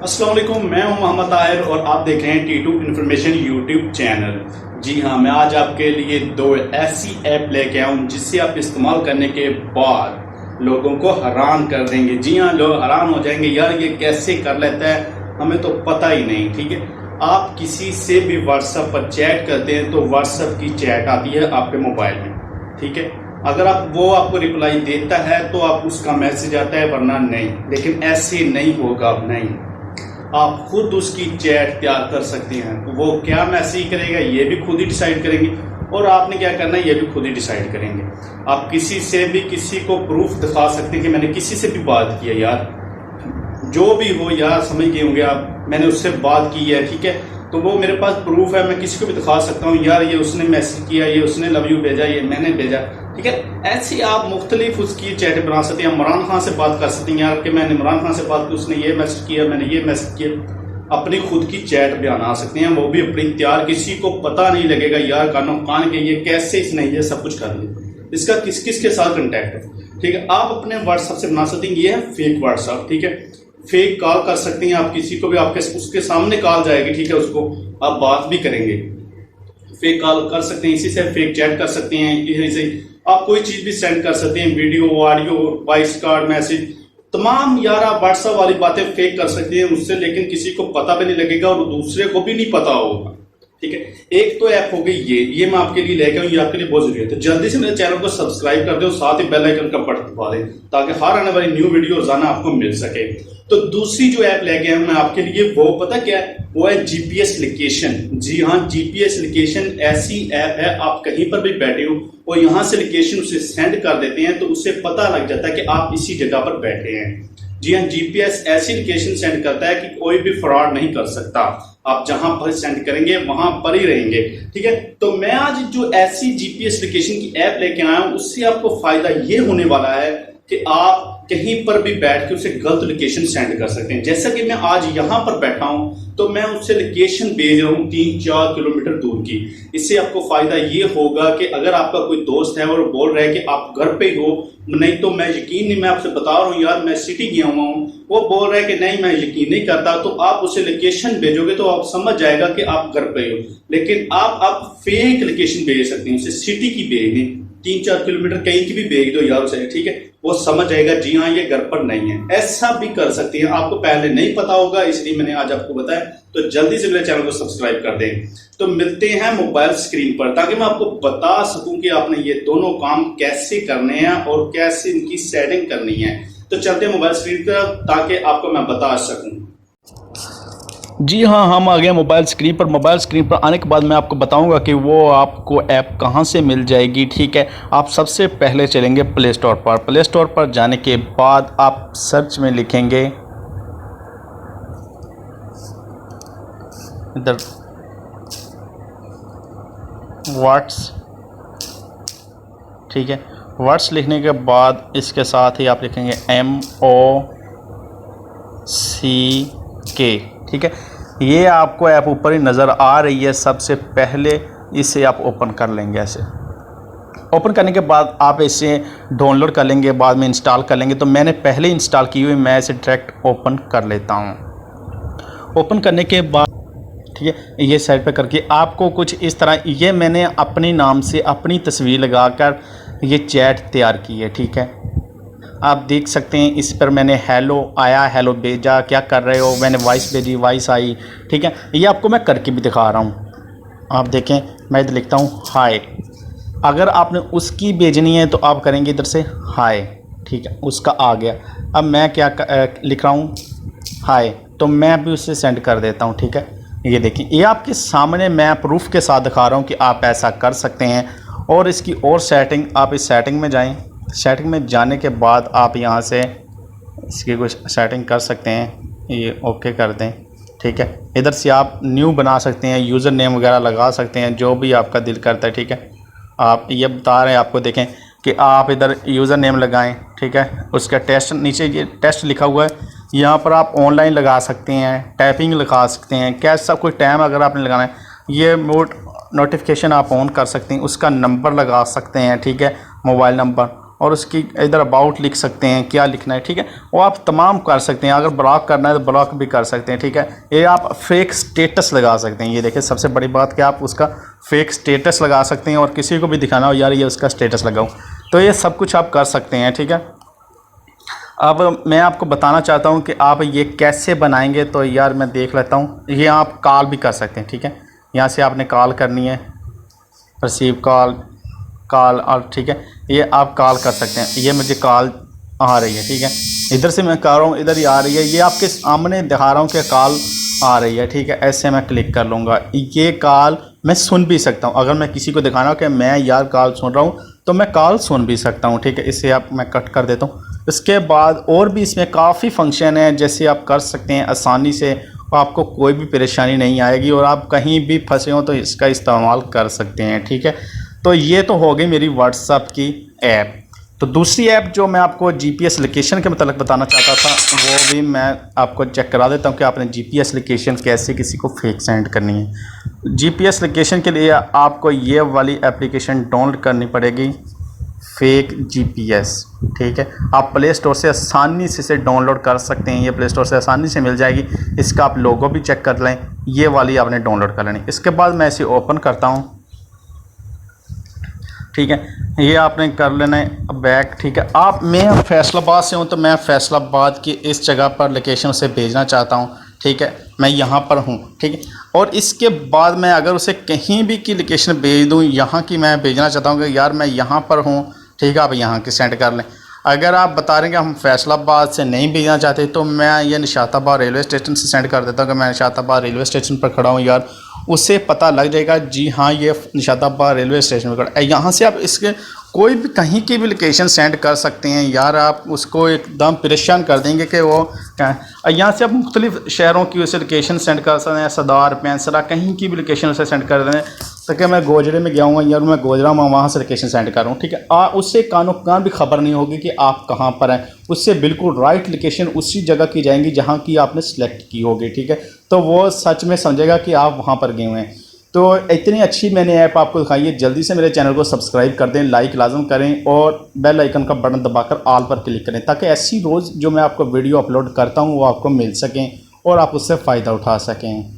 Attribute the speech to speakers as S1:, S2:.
S1: अस्सलाम वालेकुम, मैं हूं मोहम्मद ताहिर और आप देख रहे हैं T2 इन्फॉर्मेशन यूट्यूब चैनल। जी हाँ, मैं आज आपके लिए दो ऐसी ऐप लेके आया हूं जिससे आप इस्तेमाल करने के बाद लोगों को हैरान कर देंगे। जी हाँ, लोग हैरान हो जाएंगे, यार ये कैसे कर लेता है, हमें तो पता ही नहीं। ठीक है, आप किसी से भी व्हाट्सएप पर चैट करते हैं तो व्हाट्सएप की चैट आती है आपके मोबाइल में। ठीक है, अगर आपको रिप्लाई देता है तो आप उसका मैसेज आता है, वरना नहीं। लेकिन ऐसे नहीं होगा, अब नहीं, आप खुद उसकी चैट तैयार कर सकते हैं। वो क्या मैसेज करेगा ये भी खुद ही डिसाइड करेंगे और आपने क्या करना है ये भी खुद ही डिसाइड करेंगे। आप किसी से भी किसी को प्रूफ दिखा सकते हैं कि मैंने किसी से भी बात की है, यार जो भी हो, यार समझ गए होंगे आप, मैंने उससे बात की है। ठीक है, तो वो मेरे पास प्रूफ है, मैं किसी को भी दिखा सकता हूँ, यार ये उसने मैसेज किया, ये उसने लव यू भेजा, ये मैंने भेजा। ठीक है, ऐसी आप मुख्तलिफ उसकी चैट बना सकते हैं। इमरान खान से बात कर सकते हैं, यार कि मैंने इमरान खान से बात की, उसने ये मैसेज किया, मैंने ये मैसेज किया। अपनी खुद की चैट बना सकते हैं, वो भी अपनी तैयार, किसी को पता नहीं लगेगा यार कानों कान के ये कैसे इसने ये सब कुछ कर लिया, इसका किस किस के साथ कंटेक्ट है। ठीक है, आप अपने व्हाट्सएप से बना सकते हैं, ये है फेक व्हाट्सएप। ठीक है, फेक कॉल कर सकते हैं आप किसी को भी, आपके उसके सामने कॉल जाएगी। ठीक है, उसको आप बात भी करेंगे, फेक कॉल कर सकते हैं, इसी से फेक चैट कर सकते हैं, इसी से आप कोई चीज भी सेंड कर सकते हैं, video, audio, voice card, message, तमाम यार आप व्हाट्सएप वाली बातें फेक कर सकते हैं उससे, लेकिन किसी को पता भी नहीं लगेगा और दूसरे को भी नहीं पता होगा। ठीक है, एक तो ऐप हो गई ये मैं आपके लिए लेके आऊँ, ये आपके लिए बहुत जरूरी है। तो जल्दी से मेरे चैनल को सब्सक्राइब कर दो, साथ ही बेल आइकन का बटन दबा दें ताकि हर आने वाली न्यू वीडियो रोजाना आपको मिल सके। तो दूसरी जो ऐप लेके आया मैं आपके लिए, वो पता क्या है, वो है जीपीएस लोकेशन। जी हाँ, जीपीएस लोकेशन ऐसी ऐप है, आप कहीं पर भी बैठे हो और यहाँ से लोकेशन उसे सेंड कर देते हैं तो उससे पता लग जाता है कि आप इसी जगह पर बैठे हैं। जी हाँ, जीपीएस ऐसी लोकेशन सेंड करता है कि कोई भी फ्रॉड नहीं कर सकता, आप जहां पर सेंड करेंगे वहां पर ही रहेंगे। ठीक है, तो मैं आज जो ऐसी जीपीएस लोकेशन की ऐप लेके आया हूं उससे आपको फायदा ये होने वाला है कि आप कहीं पर भी बैठ के उसे गलत लोकेशन सेंड कर सकते हैं। जैसा कि मैं आज यहाँ पर बैठा हूं तो मैं उससे लोकेशन भेज रहा हूँ 3-4 किलोमीटर दूर की। इससे आपको फायदा ये होगा कि अगर आपका कोई दोस्त है और बोल रहा है कि आप घर पे ही हो, नहीं तो मैं यकीन नहीं, मैं आपसे बता रहा हूँ यार मैं सिटी गया हुआ हूँ, वो बोल रहा है कि नहीं मैं यकीन नहीं करता, तो आप उसे लोकेशन भेजोगे तो आप समझ जाएगा कि आप घर पे हो। लेकिन आप फेक लोकेशन भेज सकते हैं, उसे सिटी की भेज दें, 3-4 किलोमीटर कहीं की भी भेज दो यार उसे। ठीक है, वो समझ जाएगा जी हाँ ये घर पर नहीं है। ऐसा भी कर सकते हैं, आपको पहले नहीं पता होगा इसलिए मैंने आज आपको बताया। तो जल्दी से मेरे चैनल को सब्सक्राइब कर दें। तो मिलते हैं मोबाइल स्क्रीन पर ताकि मैं आपको बता सकूं कि आपने ये दोनों काम कैसे करने हैं और कैसे इनकी सेटिंग करनी है। तो चलते हैं मोबाइल स्क्रीन पर ताकि आपको मैं बता सकूं।
S2: जी हाँ, हम आ गए मोबाइल स्क्रीन पर। मोबाइल स्क्रीन पर आने के बाद मैं आपको बताऊंगा कि वो आपको ऐप कहां से मिल जाएगी। ठीक है, आप सबसे पहले चलेंगे प्ले स्टोर पर। प्ले स्टोर पर जाने के बाद आप सर्च में लिखेंगे इधर व्हाट्स। ठीक है, व्हाट्स लिखने के बाद इसके साथ ही आप लिखेंगे MOCK। ठीक है, ये आपको ऐप ऊपर ही नज़र आ रही है। सबसे पहले इसे आप ओपन कर लेंगे। ऐसे ओपन करने के बाद आप इसे डाउनलोड कर लेंगे, बाद में इंस्टॉल कर लेंगे। तो मैंने पहले इंस्टॉल की हुई, मैं इसे डायरेक्ट ओपन कर लेता हूँ। ओपन करने के बाद ठीक है, ये साइड पे करके आपको कुछ इस तरह, ये मैंने अपने नाम से अपनी तस्वीर लगाकर ये चैट तैयार की है। ठीक है, आप देख सकते हैं इस पर मैंने हेलो आया, हेलो भेजा, क्या कर रहे हो, मैंने वॉइस भेजी, वॉइस आई। ठीक है, ये आपको मैं करके भी दिखा रहा हूँ। आप देखें, मैं इधर लिखता हूँ हाय। अगर आपने उसकी भेजनी है तो आप करेंगे इधर से हाय। ठीक है, उसका आ गया। अब मैं क्या लिख रहा हूँ हाय, तो मैं भी उससे सेंड कर देता हूँ। ठीक है, ये देखिए, ये आपके सामने मैं प्रूफ के साथ दिखा रहा हूँ कि आप ऐसा कर सकते हैं। और इसकी और सेटिंग, आप इस सेटिंग में जाएं। सेटिंग में जाने के बाद आप यहाँ से इसकी कुछ सेटिंग कर सकते हैं, ये ओके कर दें। ठीक है, इधर से आप न्यू बना सकते हैं, यूज़र नेम वगैरह लगा सकते हैं, जो भी आपका दिल करता है। ठीक है, आप ये बता रहे हैं आपको, देखें कि आप इधर यूज़र नेम लगाएं। ठीक है, उसका टेस्ट, नीचे ये टेस्ट लिखा हुआ है, यहाँ पर आप ऑनलाइन लगा सकते हैं, टाइपिंग लगा सकते हैं, कैसा कोई टाइम अगर आपने लगाना है, ये नोटिफिकेशन आप ऑन कर सकते हैं, उसका नंबर लगा सकते हैं। ठीक है, मोबाइल नंबर, और उसकी इधर अबाउट लिख सकते हैं, क्या लिखना है, ठीक है। वो आप तमाम कर सकते हैं। अगर ब्लॉक करना है तो ब्लॉक भी कर सकते हैं, ठीक है। ये आप फेक स्टेटस लगा सकते हैं। ये देखिए सबसे बड़ी बात कि आप उसका फेक स्टेटस लगा सकते हैं और किसी को भी दिखाना हो यार ये उसका स्टेटस लगाओ, तो ये सब कुछ आप कर सकते हैं, ठीक है। अब मैं आपको बताना चाहता हूँ कि आप ये कैसे बनाएंगे। तो यार मैं देख लेता हूँ। ये आप कॉल भी कर सकते हैं, ठीक है। यहाँ से आपने कॉल करनी है, रिसीव कॉल और ठीक है, ये आप कॉल कर सकते हैं। ये मुझे कॉल आ रही है, ठीक है। इधर से मैं कर रहा हूँ, इधर ही आ रही है। ये आपके सामने दिखा रहा हूँ कि कॉल आ रही है, ठीक है। ऐसे मैं क्लिक कर लूँगा। ये कॉल मैं सुन भी सकता हूँ। अगर मैं किसी को दिखाना हो कि मैं यार कॉल सुन रहा हूँ तो मैं कॉल सुन भी सकता हूँ, ठीक है। इसे आप मैं कट कर देता हूँ। इसके बाद और भी इसमें काफ़ी फंक्शन है जैसे आप कर सकते हैं आसानी से, आपको कोई भी परेशानी नहीं आएगी और आप कहीं भी फंसे हो तो इसका इस्तेमाल कर सकते हैं, ठीक है। तो ये तो हो गई मेरी व्हाट्सएप की ऐप। तो दूसरी ऐप जो मैं आपको जीपीएस लोकेशन के मतलब बताना चाहता था वो भी मैं आपको चेक करा देता हूँ कि आपने जीपीएस लोकेशन कैसे किसी को फेक सेंड करनी है। जीपीएस लोकेशन के लिए आपको ये वाली एप्लीकेशन डाउनलोड करनी पड़ेगी, फेक जीपीएस, ठीक है। आप प्ले स्टोर से आसानी से इसे डाउनलोड कर सकते हैं। ये प्ले स्टोर से आसानी से मिल जाएगी। इसका आप लोगो भी चेक कर लें। ये वाली आपने डाउनलोड कर लेनी। इसके बाद मैं इसे ओपन करता हूँ, ठीक है। ये आपने कर लेना है बैक, ठीक है। मैं फैसलाबाद से हूँ तो मैं फैसलाबाद की इस जगह पर लोकेशन उसे भेजना चाहता हूँ, ठीक है। मैं यहाँ पर हूँ, ठीक है। और इसके बाद मैं अगर उसे कहीं भी की लोकेशन भेज दूँ, यहाँ की मैं भेजना चाहता हूँ कि यार मैं यहाँ पर हूँ, ठीक है, आप यहाँ की सेंड कर लें। अगर आप बता रहे हैं कि हम फैसलाबाद से नहीं भेजना चाहते तो मैं ये निशाताबाद रेलवे स्टेशन से सेंड कर देता हूँ कि मैं निशाताबाद रेलवे स्टेशन पर खड़ा हूँ यार। उससे पता लग जाएगा जी हाँ ये निशाताबाद रेलवे स्टेशन पर खड़ा है। यहाँ से आप इसके कोई भी कहीं की भी लोकेशन सेंड कर सकते हैं यार। आप उसको एकदम परेशान कर देंगे कि वो यहाँ से आप मुख्तलिफ़ शहरों की उसे लोकेशन सेंड कर सकते हैं। सदार, पेंसरा, कहीं की भी लोकेशन उसे सेंड कर दें। तो क्या मैं गोजरे में गया हूँ यार, मैं गोजरा में वहाँ से लोकेशन सेंड कर रहा हूँ, ठीक है। उससे कानो कान भी खबर नहीं होगी कि आप कहाँ पर हैं। उससे बिल्कुल राइट लोकेशन उसी जगह की जाएंगी जहाँ की आपने सेलेक्ट की होगी, ठीक है। तो वो सच में समझेगा कि आप वहाँ पर गए हुए हैं। तो इतनी अच्छी मैंने ऐप आपको दिखाई है। जल्दी से मेरे चैनल को सब्सक्राइब कर दें, लाइक लाजम करें और बेल आइकन का बटन दबाकर ऑल पर क्लिक करें ताकि ऐसी रोज़ जो मैं आपको वीडियो अपलोड करता हूँ वो आपको मिल सकें और आप उससे फ़ायदा उठा सकें।